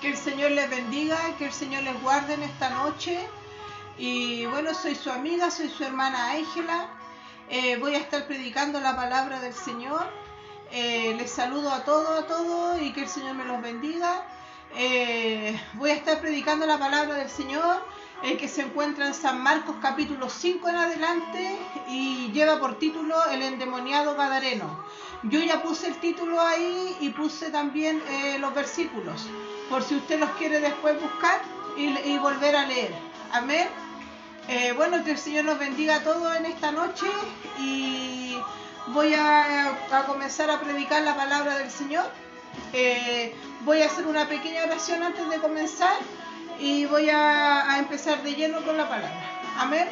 Que el Señor les bendiga, que el Señor les guarde en esta noche. Y bueno, soy su amiga, soy su hermana Ángela. Voy a estar predicando la palabra del Señor. Les saludo a todos y que el Señor me los bendiga. Voy a estar predicando la palabra del Señor, que se encuentra en San Marcos capítulo 5 en adelante y lleva por título El endemoniado gadareno. Yo ya puse el título ahí y puse también los versículos, por si usted los quiere después buscar y volver a leer. Amén. Bueno, que el Señor nos bendiga a todos en esta noche y voy a comenzar a predicar la palabra del Señor. Voy a hacer una pequeña oración antes de comenzar y voy a empezar de lleno con la palabra. Amén.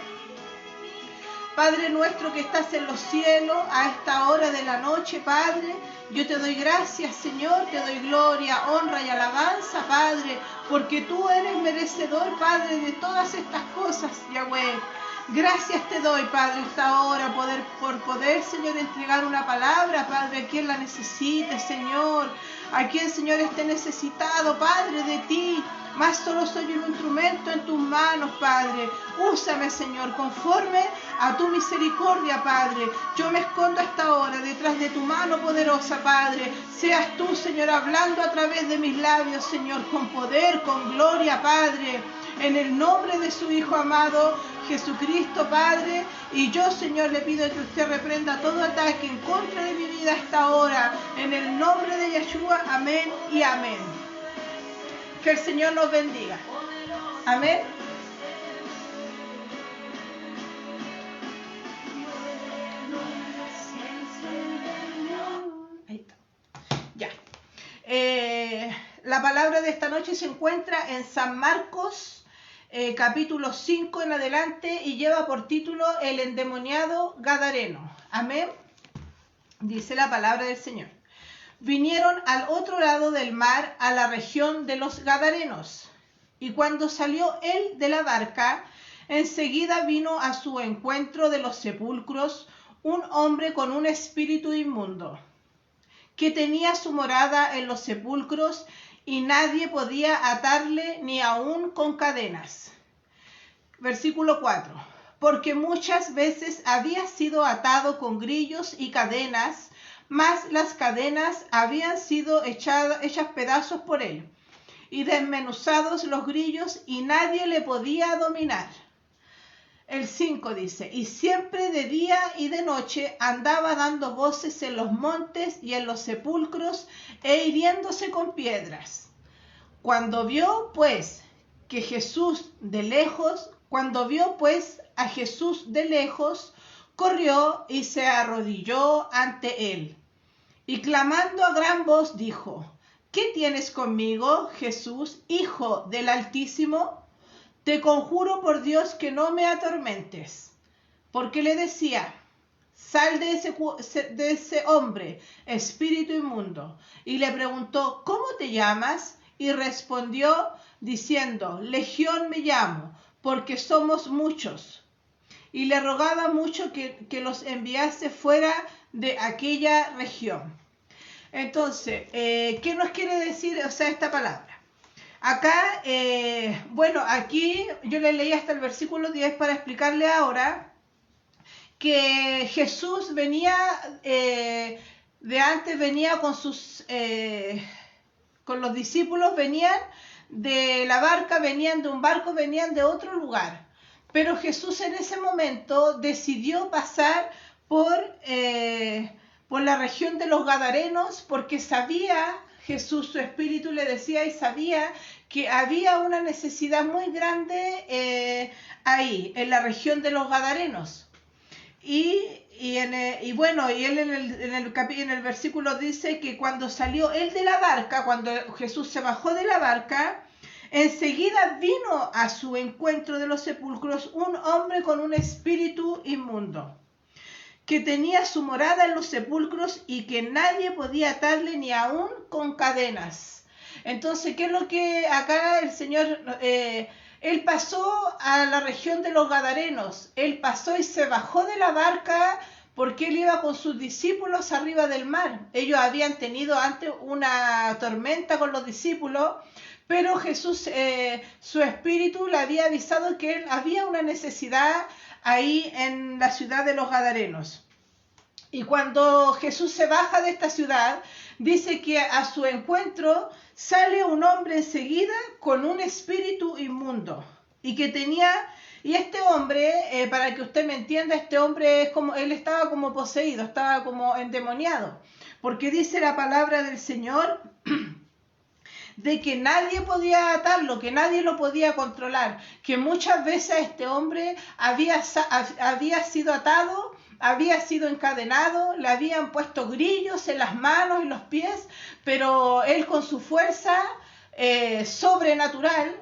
Padre nuestro que estás en los cielos, a esta hora de la noche, Padre, yo te doy gracias, Señor, te doy gloria, honra y alabanza, Padre, porque tú eres merecedor, Padre, de todas estas cosas, Yahweh. Gracias te doy, Padre, esta hora por poder, Señor, entregar una palabra, Padre, a quien la necesite, Señor, a quien, Señor, esté necesitado, Padre, de ti. Más solo soy un instrumento en tus manos, Padre. Úsame, Señor, conforme a tu misericordia, Padre. Yo me escondo a esta hora detrás de tu mano poderosa, Padre. Seas tú, Señor, hablando a través de mis labios, Señor, con poder, con gloria, Padre. En el nombre de su Hijo amado, Jesucristo, Padre. Y yo, Señor, le pido que usted reprenda todo ataque en contra de mi vida a esta hora. En el nombre de Yeshua, amén y amén. Que el Señor nos bendiga. Amén. Ahí está. Ya. La palabra de esta noche se encuentra en San Marcos, capítulo 5 en adelante, y lleva por título El endemoniado gadareno. Amén. Dice la palabra del Señor. Vinieron al otro lado del mar, a la región de los Gadarenos. Y cuando salió él de la barca, enseguida vino a su encuentro de los sepulcros un hombre con un espíritu inmundo, que tenía su morada en los sepulcros, y nadie podía atarle ni aun con cadenas. Versículo 4. Porque muchas veces había sido atado con grillos y cadenas, mas las cadenas habían sido hechas pedazos por él, y desmenuzados los grillos, y nadie le podía dominar. El 5 dice, y siempre de día y de noche andaba dando voces en los montes y en los sepulcros, e hiriéndose con piedras. Cuando vio pues a Jesús de lejos, corrió y se arrodilló ante él, y clamando a gran voz dijo, ¿qué tienes conmigo, Jesús, Hijo del Altísimo? Te conjuro por Dios que no me atormentes. Porque le decía, sal de ese hombre, espíritu inmundo. Y le preguntó, ¿cómo te llamas? Y respondió diciendo, Legión me llamo, porque somos muchos. Y le rogaba mucho que los enviase fuera de aquella región. Entonces, ¿qué nos quiere decir esta palabra? Acá, aquí yo le leí hasta el versículo 10 para explicarle ahora que Jesús venía con los discípulos, venían de la barca, venían de un barco, venían de otro lugar. Pero Jesús en ese momento decidió pasar por la región de los Gadarenos, porque sabía, Jesús, su espíritu le decía, y sabía que había una necesidad muy grande ahí, en la región de los Gadarenos. Y él en el versículo dice que cuando salió él de la barca, cuando Jesús se bajó de la barca, enseguida vino a su encuentro de los sepulcros un hombre con un espíritu inmundo, que tenía su morada en los sepulcros y que nadie podía atarle ni aun con cadenas. Entonces, ¿qué es lo que acá el Señor... Él pasó a la región de los Gadarenos, él pasó y se bajó de la barca porque él iba con sus discípulos arriba del mar. Ellos habían tenido antes una tormenta con los discípulos, pero Jesús, su espíritu le había avisado que él había una necesidad ahí en la ciudad de los Gadarenos. Y cuando Jesús se baja de esta ciudad, dice que a su encuentro sale un hombre enseguida con un espíritu inmundo. Y este hombre, para que usted me entienda, este hombre él estaba como poseído, estaba como endemoniado. Porque dice la palabra del Señor de que nadie podía atarlo, que nadie lo podía controlar, que muchas veces este hombre había sido atado, había sido encadenado, le habían puesto grillos en las manos y los pies, pero él con su fuerza sobrenatural,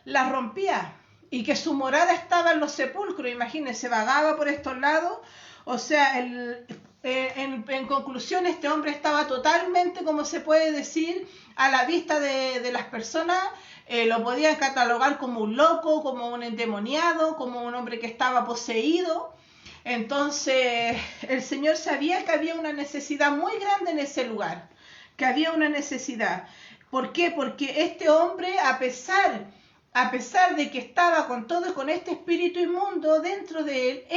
la rompía, y que su morada estaba en los sepulcros. Imagínense, vagaba por estos lados, o sea, en conclusión, este hombre estaba totalmente, como se puede decir, a la vista de las personas. Lo podían catalogar como un loco, como un endemoniado, como un hombre que estaba poseído. Entonces el Señor sabía que había una necesidad muy grande en ese lugar, que había una necesidad. ¿Por qué? Porque este hombre, a pesar de que estaba con este espíritu inmundo dentro de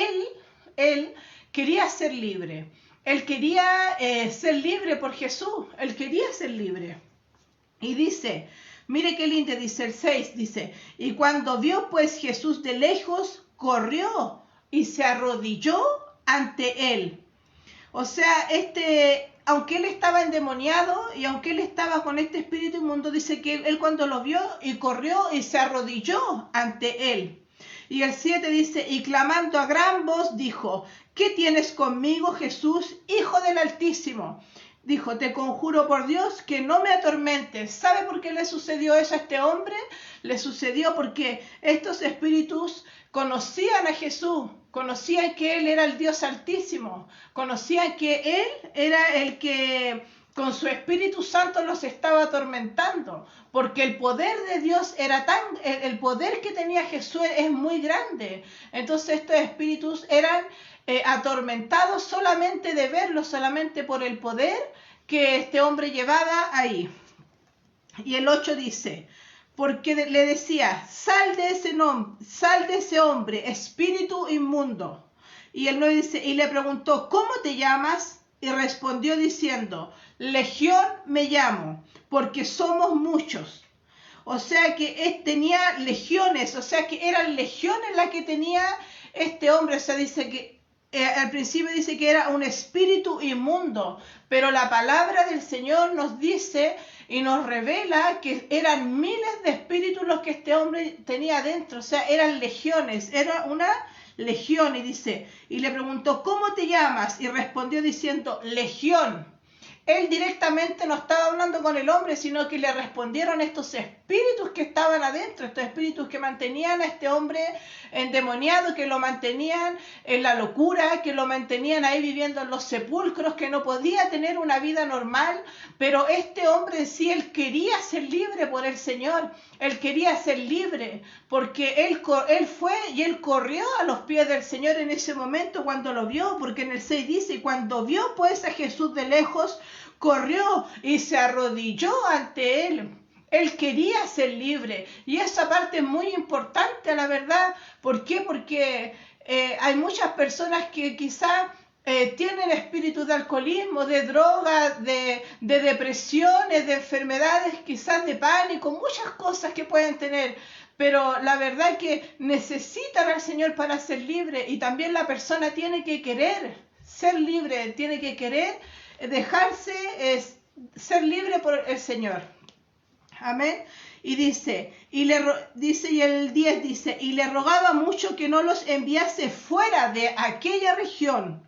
él quería ser libre. Él quería ser libre por Jesús. Él quería ser libre. Y dice, mire qué lindo, dice el 6, dice, y cuando vio pues Jesús de lejos, corrió y se arrodilló ante él. O sea, aunque él estaba endemoniado y aunque él estaba con este espíritu inmundo, dice que él cuando lo vio y corrió y se arrodilló ante él. Y el 7 dice, y clamando a gran voz dijo, ¿qué tienes conmigo, Jesús, Hijo del Altísimo? Dijo, te conjuro por Dios que no me atormentes. ¿Sabe por qué le sucedió eso a este hombre? Le sucedió porque estos espíritus conocían a Jesús, conocían que Él era el Dios Altísimo, conocían que Él era el que con su Espíritu Santo los estaba atormentando, porque el poder de Dios el poder que tenía Jesús es muy grande. Entonces estos espíritus eran atormentados solamente de verlo, solamente por el poder que este hombre llevaba ahí. Y el 8 dice, porque le decía, sal de ese hombre, espíritu inmundo. Y el 9 dice, y le preguntó, ¿cómo te llamas? Y respondió diciendo, Legión me llamo, porque somos muchos. O sea que tenía legiones, o sea que eran legiones las que tenía este hombre. O sea, dice que al principio dice que era un espíritu inmundo, pero la palabra del Señor nos dice y nos revela que eran miles de espíritus los que este hombre tenía dentro. O sea, eran legiones, era una legión. Y dice, y le preguntó, ¿cómo te llamas? Y respondió diciendo, Legión. Él directamente no estaba hablando con el hombre, sino que le respondieron estos espíritus que estaban adentro, estos espíritus que mantenían a este hombre endemoniado, que lo mantenían en la locura, que lo mantenían ahí viviendo en los sepulcros, que no podía tener una vida normal. Pero este hombre en sí, él quería ser libre por el Señor, él quería ser libre, porque él fue y él corrió a los pies del Señor en ese momento cuando lo vio, porque en el 6 dice, y cuando vio pues a Jesús de lejos, corrió y se arrodilló ante él. Él quería ser libre. Y esa parte es muy importante, la verdad. ¿Por qué? Porque hay muchas personas que quizás tienen espíritu de alcoholismo, de drogas, de depresiones, de enfermedades, quizás de pánico, muchas cosas que pueden tener. Pero la verdad es que necesitan al Señor para ser libre. Y también la persona tiene que querer ser libre, tiene que querer dejarse ser libre por el Señor. Amén. Y dice, y el 10 dice, y le rogaba mucho que no los enviase fuera de aquella región.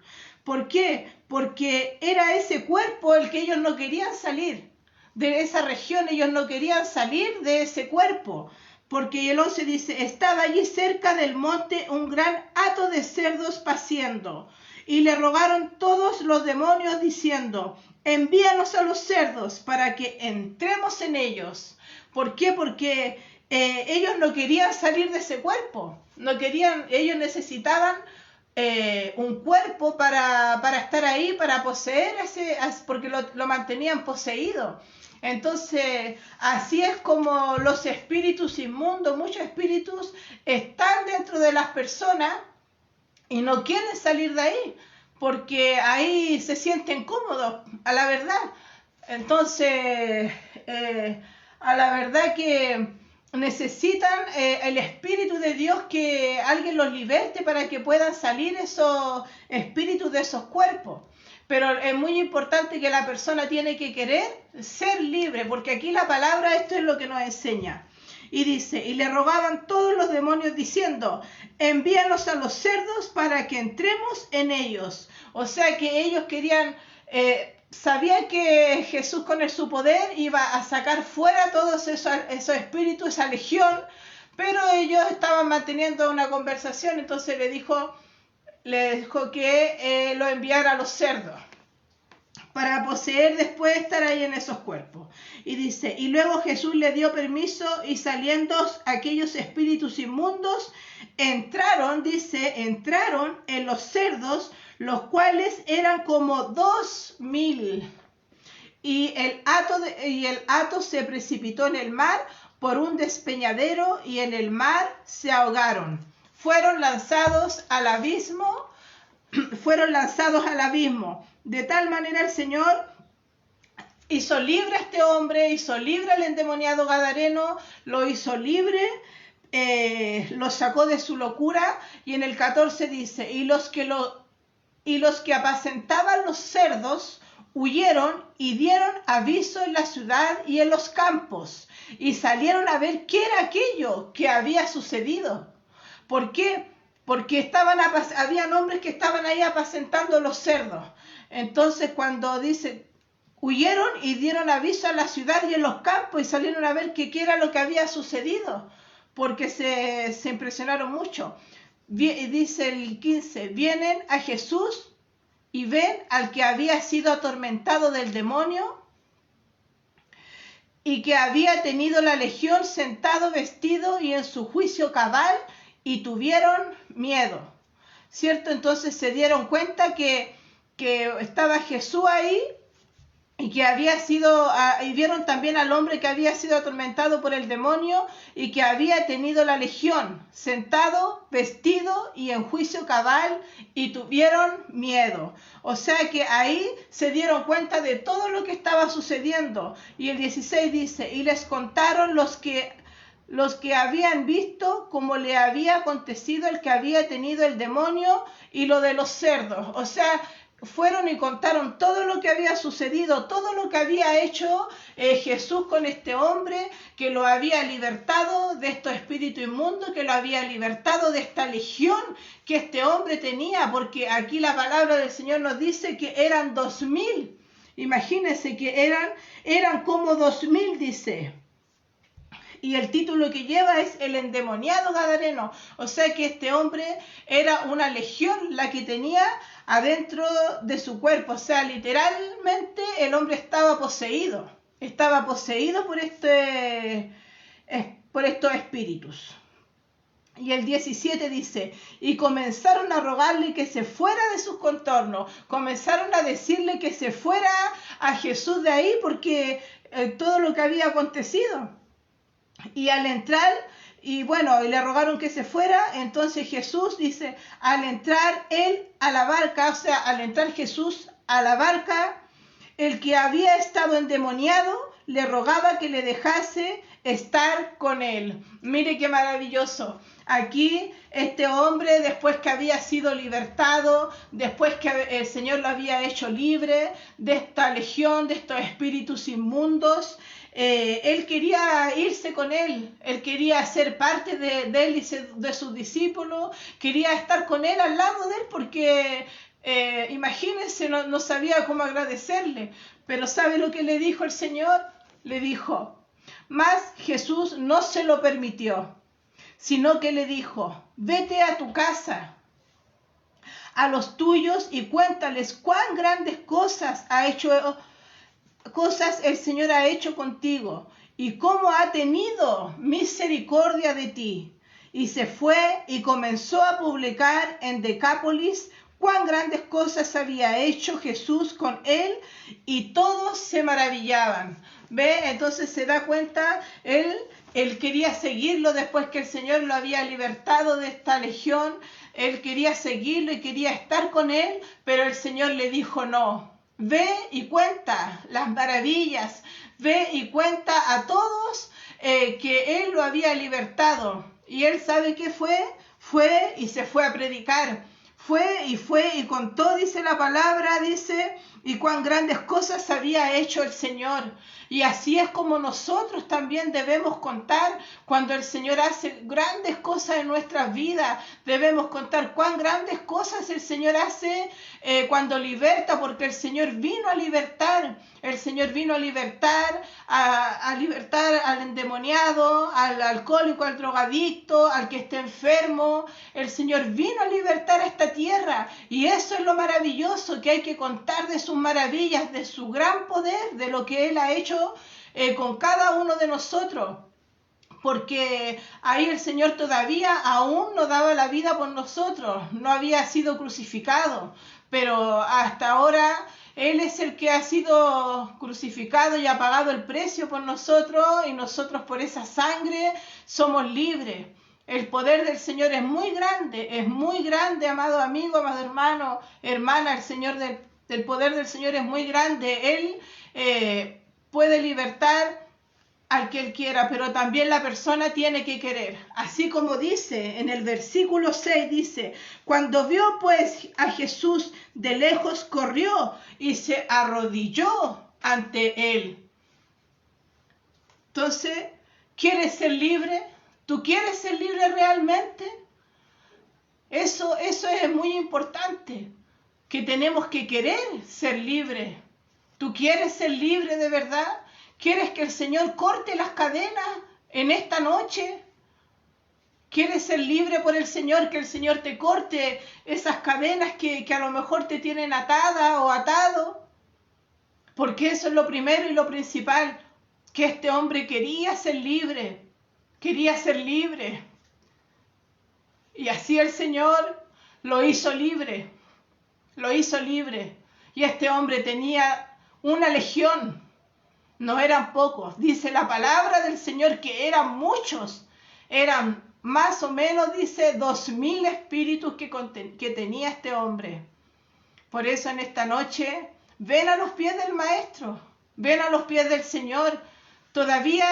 ¿Por qué? Porque era ese cuerpo el que ellos no querían salir de esa región, ellos no querían salir de ese cuerpo. Porque el 11 dice, estaba allí cerca del monte un gran hato de cerdos paciendo. Y le rogaron todos los demonios diciendo, envíanos a los cerdos para que entremos en ellos. ¿Por qué? Porque ellos no querían salir de ese cuerpo. Ellos necesitaban un cuerpo para estar ahí, para poseer porque lo mantenían poseído. Entonces, así es como los espíritus inmundos, muchos espíritus están dentro de las personas y no quieren salir de ahí, porque ahí se sienten cómodos, a la verdad. Entonces, a la verdad que necesitan el Espíritu de Dios, que alguien los liberte para que puedan salir esos espíritus de esos cuerpos. Pero es muy importante que la persona tiene que querer ser libre, porque aquí la palabra, esto es lo que nos enseña. Y dice, y le rogaban todos los demonios diciendo, envíanos a los cerdos para que entremos en ellos. O sea que ellos querían, sabían que Jesús con su poder iba a sacar fuera todos esos espíritus, esa legión, pero ellos estaban manteniendo una conversación, entonces le dijo que lo enviara a los cerdos para poseer después estar ahí en esos cuerpos. Y dice, y luego Jesús le dio permiso y saliendo aquellos espíritus inmundos, entraron en los cerdos, los cuales eran como 2000. Y el hato se precipitó en el mar por un despeñadero y en el mar se ahogaron. Fueron lanzados al abismo. De tal manera el Señor hizo libre a este hombre, hizo libre al endemoniado gadareno, lo hizo libre, lo sacó de su locura. Y en el 14 dice, y los que apacentaban los cerdos huyeron y dieron aviso en la ciudad y en los campos, y salieron a ver qué era aquello que había sucedido. ¿Por qué? Porque habían hombres que estaban ahí apacentando los cerdos. Entonces cuando dice, huyeron y dieron aviso a la ciudad y en los campos, y salieron a ver qué era lo que había sucedido, porque se impresionaron mucho. Dice el 15, vienen a Jesús y ven al que había sido atormentado del demonio y que había tenido la legión sentado, vestido y en su juicio cabal, y tuvieron miedo, ¿cierto? Entonces se dieron cuenta que estaba Jesús ahí y que había sido, y vieron también al hombre que había sido atormentado por el demonio y que había tenido la legión, sentado, vestido y en juicio cabal, y tuvieron miedo. O sea que ahí se dieron cuenta de todo lo que estaba sucediendo. Y el 16 dice, y les contaron los que habían visto cómo le había acontecido el que había tenido el demonio y lo de los cerdos. O sea, fueron y contaron todo lo que había sucedido, todo lo que había hecho Jesús con este hombre, que lo había libertado de estos espíritus inmundos, que lo había libertado de esta legión que este hombre tenía, porque aquí la palabra del Señor nos dice que eran 2000. Imagínense que eran como 2000, dice. Y el título que lleva es el endemoniado gadareno. O sea que este hombre era una legión la que tenía adentro de su cuerpo. O sea, literalmente el hombre estaba poseído. Estaba poseído por estos espíritus. Y el 17 dice, y comenzaron a rogarle que se fuera de sus contornos. Comenzaron a decirle que se fuera a Jesús de ahí, porque todo lo que había acontecido. Y al entrar, y le rogaron que se fuera. Entonces Jesús dice, al entrar él a la barca, o sea, al entrar Jesús a la barca, el que había estado endemoniado le rogaba que le dejase estar con él. Mire qué maravilloso. Aquí este hombre, después que había sido libertado, después que el Señor lo había hecho libre de esta legión, de estos espíritus inmundos, él quería irse con él quería ser parte de él y de sus discípulos, quería estar con él, al lado de él, porque imagínense, no sabía cómo agradecerle. Pero ¿sabe lo que le dijo el Señor? Le dijo, mas Jesús no se lo permitió, sino que le dijo, vete a tu casa, a los tuyos, y cuéntales cuán grandes cosas el Señor ha hecho contigo y cómo ha tenido misericordia de ti. Y se fue y comenzó a publicar en Decápolis cuán grandes cosas había hecho Jesús con él, y todos se maravillaban. ¿Ve? Entonces se da cuenta, él quería seguirlo después que el Señor lo había libertado de esta legión. Él quería seguirlo y quería estar con él, pero el Señor le dijo no. Ve y cuenta las maravillas, ve y cuenta a todos que él lo había libertado. Y él sabe qué fue y se fue a predicar. Fue y contó, dice la palabra, dice, y cuán grandes cosas había hecho el Señor. Y así es como nosotros también debemos contar cuando el Señor hace grandes cosas en nuestras vidas. Debemos contar cuán grandes cosas el Señor hace cuando liberta, porque el Señor vino a libertar. El Señor vino a libertar al endemoniado, al alcohólico, al drogadicto, al que esté enfermo. El Señor vino a libertar a esta tierra. Y eso es lo maravilloso, que hay que contar de sus maravillas, de su gran poder, de lo que Él ha hecho con cada uno de nosotros. Porque ahí el Señor todavía aún no daba la vida por nosotros, no había sido crucificado, pero hasta ahora Él es el que ha sido crucificado y ha pagado el precio por nosotros, y nosotros por esa sangre somos libres. El poder del Señor es muy grande, amado amigo, amado hermano, hermana. El poder del Señor es muy grande. Él puede libertar al que Él quiera, pero también la persona tiene que querer. Así como dice en el versículo 6, dice, cuando vio pues a Jesús de lejos, corrió y se arrodilló ante Él. Entonces, ¿quieres ser libre? ¿Tú quieres ser libre realmente? Eso es muy importante, que tenemos que querer ser libres. ¿Tú quieres ser libre de verdad? ¿Quieres que el Señor corte las cadenas en esta noche? ¿Quieres ser libre por el Señor? Que el Señor te corte esas cadenas que a lo mejor te tienen atada o atado. Porque eso es lo primero y lo principal, que este hombre quería ser libre. Quería ser libre. Y así el Señor lo hizo libre. Lo hizo libre. Y este hombre tenía una legión. No eran pocos. Dice la palabra del Señor que eran muchos. Eran más o menos, dice, 2000 espíritus que tenía este hombre. Por eso en esta noche, ven a los pies del Maestro. Ven a los pies del Señor. Todavía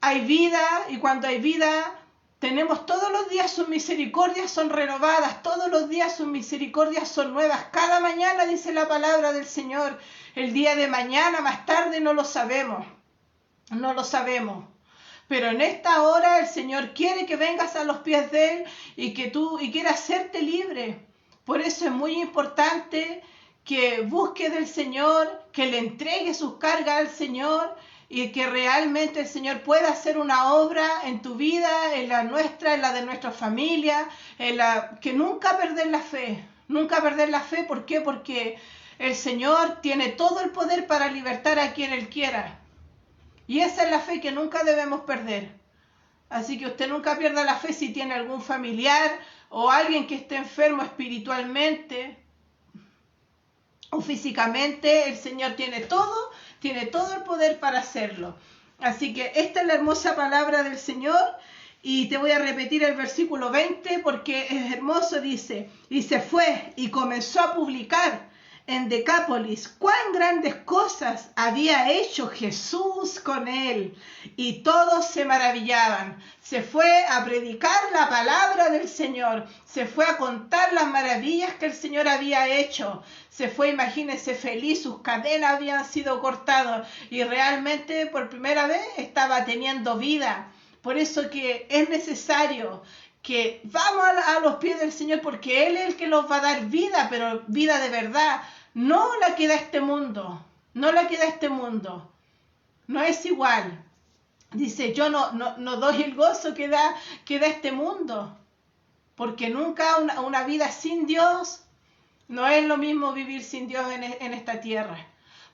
hay vida, y cuando hay vida, tenemos todos los días sus misericordias son renovadas, todos los días sus misericordias son nuevas. Cada mañana, dice la palabra del Señor. El día de mañana, más tarde, no lo sabemos. No lo sabemos. Pero en esta hora el Señor quiere que vengas a los pies de Él y quiere hacerte libre. Por eso es muy importante que busques del Señor, que le entregues sus cargas al Señor, y que realmente el Señor pueda hacer una obra en tu vida, en la nuestra, en la de nuestra familia, que nunca perder la fe. Nunca perder la fe, ¿por qué? Porque el Señor tiene todo el poder para libertar a quien Él quiera. Y esa es la fe que nunca debemos perder. Así que usted nunca pierda la fe si tiene algún familiar o alguien que esté enfermo espiritualmente o físicamente. El Señor tiene todo el poder para hacerlo. Así que esta es la hermosa palabra del Señor. Y te voy a repetir el versículo 20 porque es hermoso. Dice, y se fue y comenzó a publicar en Decápolis cuán grandes cosas había hecho Jesús con él, y todos se maravillaban. Se fue a predicar la palabra del Señor, se fue a contar las maravillas que el Señor había hecho, se fue, imagínense, feliz, sus cadenas habían sido cortadas y realmente por primera vez estaba teniendo vida. Por eso que es necesario que vamos a los pies del Señor, porque Él es el que nos va a dar vida, pero vida de verdad. No la que da este mundo, no la que da este mundo, no es igual. Dice, yo no doy el gozo que da este mundo, porque nunca una vida sin Dios, no es lo mismo vivir sin Dios en esta tierra.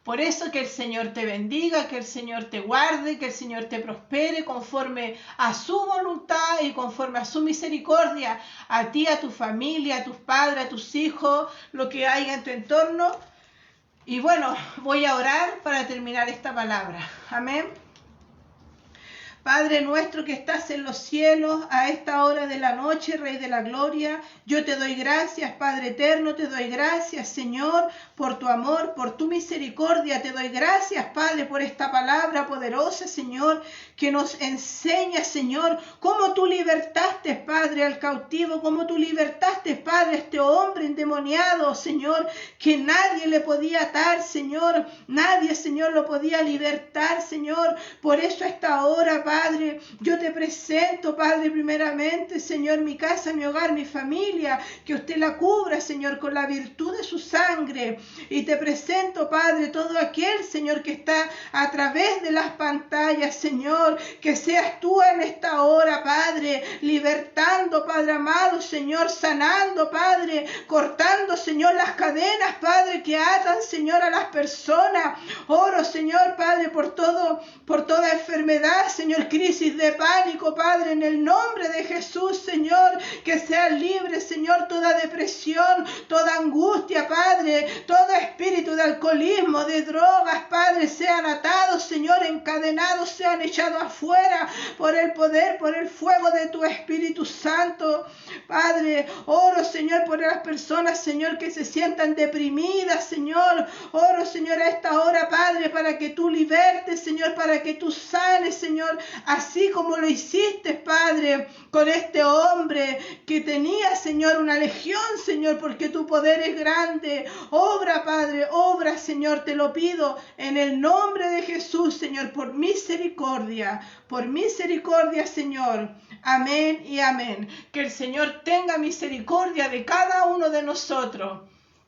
Por eso que el Señor te bendiga, que el Señor te guarde, que el Señor te prospere conforme a su voluntad y conforme a su misericordia, a ti, a tu familia, a tus padres, a tus hijos, lo que haya en tu entorno. Y bueno, voy a orar para terminar esta palabra. Amén. Padre nuestro que estás en los cielos, a esta hora de la noche, Rey de la Gloria, yo te doy gracias, Padre eterno, te doy gracias, Señor, por tu amor, por tu misericordia. Te doy gracias, Padre, por esta palabra poderosa, Señor, que nos enseña, Señor, cómo tú libertaste, Padre, al cautivo, cómo tú libertaste, Padre, a este hombre endemoniado, Señor, que nadie le podía atar, Señor, nadie, Señor, lo podía libertar, Señor. Por eso a esta hora, Padre, yo te presento, Padre, primeramente, Señor, mi casa, mi hogar, mi familia, que usted la cubra, Señor, con la virtud de su sangre. Y te presento, Padre, todo aquel, Señor, que está a través de las pantallas, Señor, que seas tú en esta hora, Padre, libertando, Padre amado, Señor, sanando, Padre, cortando, Señor, las cadenas, Padre, que atan, Señor, a las personas. Oro, Señor, Padre, por toda enfermedad, Señor, crisis de pánico, Padre, en el nombre de Jesús, Señor, que sea libre, Señor, toda depresión, toda angustia, Padre, todo espíritu de alcoholismo, de drogas, Padre, sean atados, Señor, encadenados, sean echados afuera por el poder, por el fuego de tu Espíritu Santo, Padre. Oro, Señor, por las personas, Señor, que se sientan deprimidas, Señor. Oro, Señor, a esta hora, Padre, para que tú libertes, Señor, para que tú sanes, Señor, así como lo hiciste, Padre, con este hombre que tenía, Señor, una legión, Señor, porque tu poder es grande. Obra, Padre, obra, Señor, te lo pido en el nombre de Jesús, Señor, por misericordia, Señor. Amén y amén. Que el Señor tenga misericordia de cada uno de nosotros.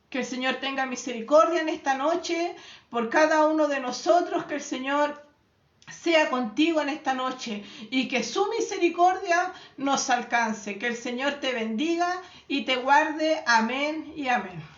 Que el Señor tenga misericordia en esta noche por cada uno de nosotros. Que el Señor sea contigo en esta noche y que su misericordia nos alcance. Que el Señor te bendiga y te guarde. Amén y amén.